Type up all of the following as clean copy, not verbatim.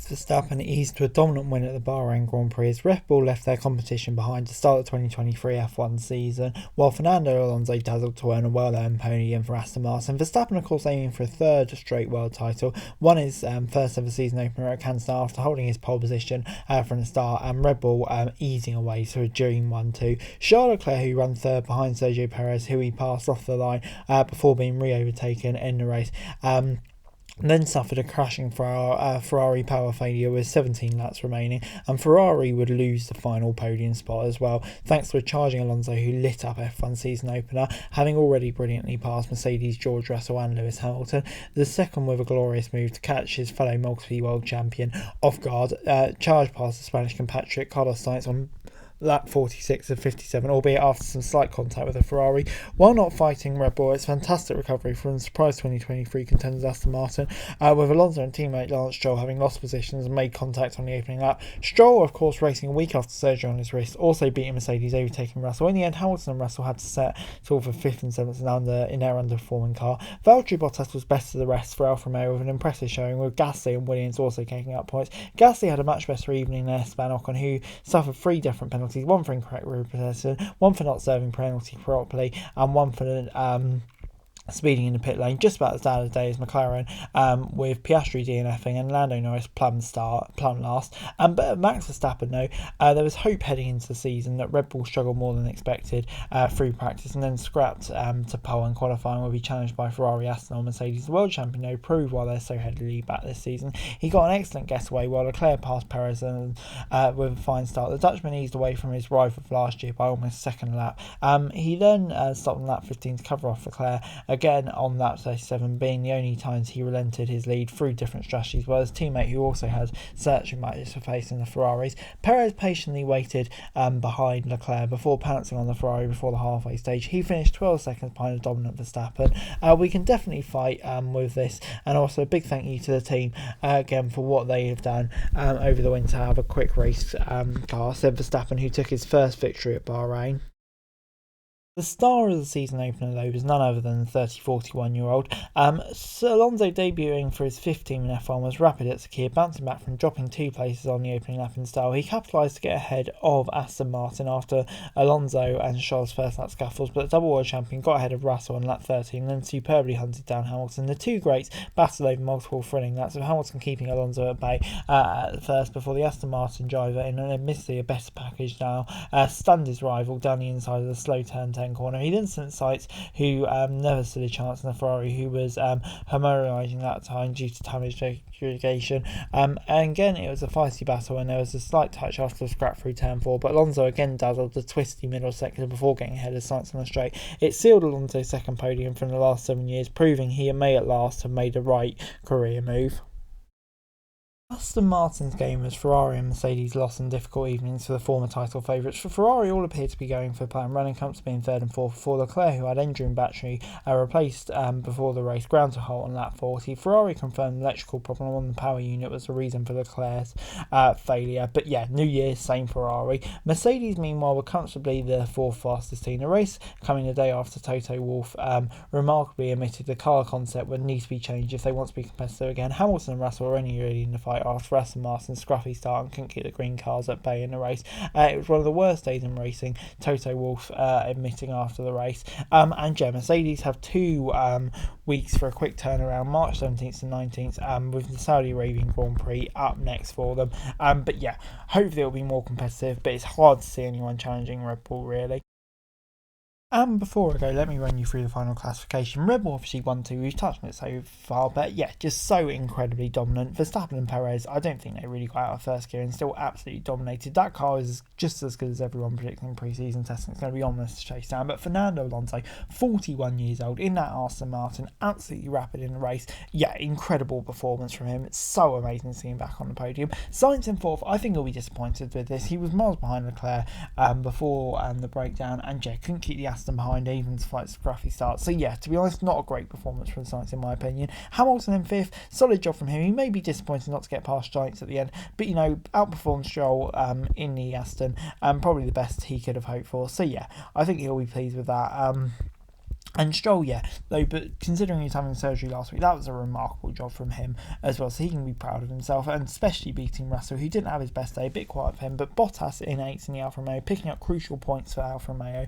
Max Verstappen eased to a dominant win at the Bahrain Grand Prix as Red Bull left their competition behind to start the 2023 F1 season, while Fernando Alonso dazzled to earn a well-earned podium for Aston Martin. Verstappen, of course, aiming for a third straight world title, won his first ever season opener at Kansas after holding his pole position from the start, and Red Bull easing away to a June 1-2. Charles Leclerc, who ran third behind Sergio Perez, who he passed off the line before being re-overtaken in the race, then suffered a crashing Ferrari power failure with 17 laps remaining, and Ferrari would lose the final podium spot as well, thanks to a charging Alonso who lit up F1 season opener, having already brilliantly passed Mercedes' George Russell and Lewis Hamilton. The second with a glorious move to catch his fellow multi world champion off guard, charged past the Spanish compatriot Carlos Sainz on lap 46 of 57, albeit after some slight contact with a Ferrari. While not fighting Red Bull, it's fantastic recovery from the surprise 2023 contenders Aston Martin, with Alonso and teammate Lance Stroll having lost positions and made contact on the opening lap. Stroll, of course, racing a week after surgery on his wrist, also beating Mercedes, overtaking Russell. In the end, Hamilton and Russell had to set for 5th and 7th in their underperforming car. Valtteri Bottas was best of the rest for Alfa Romeo with an impressive showing, with Gasly and Williams also taking up points. Gasly had a much better evening than Esteban Ocon, who suffered 3 different penalties, one for incorrect road possession, one for not serving penalty properly, and one for speeding in the pit lane, just about as bad a day as McLaren, with Piastri DNFing and Lando Norris plumb last. But Max Verstappen, though, there was hope heading into the season that Red Bull struggled more than expected through practice, and then scrapped to pole and qualifying will be challenged by Ferrari, Aston or Mercedes. The world champion, though, proved why they're so heavily back this season. He got an excellent getaway while Leclerc passed Perez and with a fine start. The Dutchman eased away from his rival of last year by almost a second lap. He then stopped on lap 15 to cover off Leclerc, again on lap 37, being the only times he relented his lead through different strategies, while his teammate, who also had searching matches for facing the Ferraris. Perez patiently waited behind Leclerc before pouncing on the Ferrari before the halfway stage. He finished 12 seconds behind a dominant Verstappen. We can definitely fight with this, and also a big thank you to the team again for what they have done over the winter. Have a quick race car, said Verstappen, who took his first victory at Bahrain. The star of the season opener, though, was none other than the 41-year-old. Alonso, debuting for his 5th team in F1, was rapid at Sakir, bouncing back from dropping 2 places on the opening lap in style. He capitalised to get ahead of Aston Martin after Alonso and Charles' first lap scuffles, but the double world champion got ahead of Russell on lap 13 and then superbly hunted down Hamilton. The two greats battled over multiple thrilling laps, with Hamilton keeping Alonso at bay at first before the Aston Martin driver, in an admittedly a better package now, stunned his rival down the inside of the slow turn 10 corner. He then sent Sainz, who never stood a chance in the Ferrari, who was homogenising that time due to damage degradation. And again, it was a feisty battle, and there was a slight touch after the scrap through turn 4, but Alonso again dazzled the twisty middle sector before getting ahead of Sainz on the straight. It sealed Alonso's second podium from the last 7 years, proving he may at last have made the right career move. Aston Martin's game as Ferrari and Mercedes lost in difficult evenings for the former title favourites. For Ferrari, all appeared to be going for plan, running comfortably in 3rd and 4th before Leclerc, who had engine battery replaced before the race, ground to halt on lap 40. Ferrari confirmed the electrical problem on the power unit was the reason for Leclerc's failure. But yeah, New Year, same Ferrari. Mercedes, meanwhile, were comfortably the 4th fastest team. The race, coming the day after Toto Wolff remarkably admitted the car concept would need to be changed if they want to be competitive again. Hamilton and Russell were only really in the fight after Aston Martin's scruffy start and couldn't keep the green cars at bay in the race. It was one of the worst days in racing, Toto Wolff admitting after the race. And yeah, Mercedes have 2 weeks for a quick turnaround, March 17th and 19th, with the Saudi Arabian Grand Prix up next for them. But yeah, hopefully it'll be more competitive, but it's hard to see anyone challenging Red Bull, really. And before I go, let me run you through the final classification. Red Bull obviously 1-2, we've touched on it so far, but yeah, just so incredibly dominant. Verstappen and Perez, I don't think they really got out of first gear and still absolutely dominated. That car is just as good as everyone predicted in pre-season testing. It's going to be ominous to chase down. But Fernando Alonso, 41 years old, in that Aston Martin, absolutely rapid in the race. Yeah, incredible performance from him. It's so amazing to see him back on the podium. Sainz in 4th, I think he'll be disappointed with this. He was miles behind Leclerc before the breakdown, and yeah, couldn't keep the Aston behind even despite the scruffy start. So yeah, to be honest, not a great performance from Sainz in my opinion. Hamilton in 5th, solid job from him. He may be disappointed not to get past Sainz at the end, but you know, outperformed Stroll in the Aston, probably the best he could have hoped for. So yeah, I think he'll be pleased with that. And Stroll, yeah, though, but considering he's having surgery last week, that was a remarkable job from him as well. So he can be proud of himself, and especially beating Russell, who didn't have his best day, a bit quiet for him. But Bottas in 8th in the Alfa Romeo, picking up crucial points for Alfa Romeo,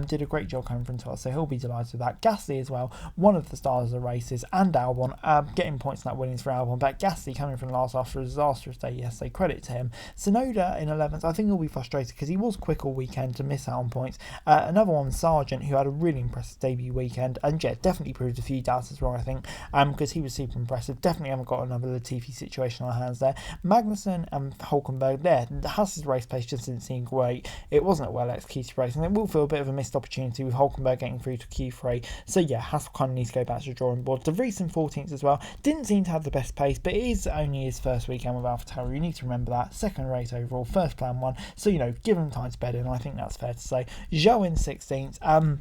did a great job coming from 12th, so he'll be delighted with that. Gasly as well, one of the stars of the races, and Albon, getting points in that winnings for Albon. But Gasly coming from last after a disastrous day yesterday, credit to him. Sonoda in 11th, I think he'll be frustrated because he was quick all weekend to miss out on points. Another one, Sargent, who had a really impressive debut weekend, and yeah, definitely proved a few doubts as well, I think, because he was super impressive. Definitely haven't got another Latifi situation on our hands there. Magnussen and Hulkenberg there, Haas's race pace just didn't seem great. It wasn't a well executed race, and it will feel a bit of a missed opportunity with Hulkenberg getting through to Q3. So yeah, Haas kind of needs to go back to the drawing board. De Vries in 14th as well, didn't seem to have the best pace, but it is only his first weekend with AlphaTauri. You need to remember that. Second race overall, first plan one, so give him time to bed in. I think that's fair to say. Zhou in 16th.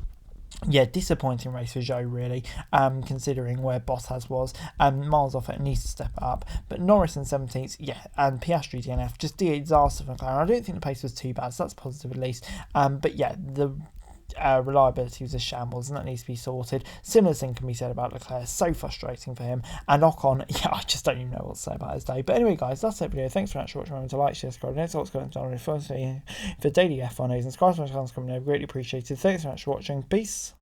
Yeah, disappointing race for Zhou, really, considering where Bottas was. Miles off it, needs to step up. But Norris in 17th, yeah, and Piastri DNF, just disaster for McLaren. I don't think the pace was too bad, so that's positive at least. But yeah, the reliability was a shambles, and that needs to be sorted. Similar thing can be said about Leclerc, so frustrating for him. And Ocon, yeah, I just don't even know what to say about his day. But anyway, guys, that's it for video. Thanks very much for watching. Remember to like, share, subscribe, and what's going on for daily F1 news and subscribe to my channel, coming over, greatly appreciated. Thanks very much for watching. Peace.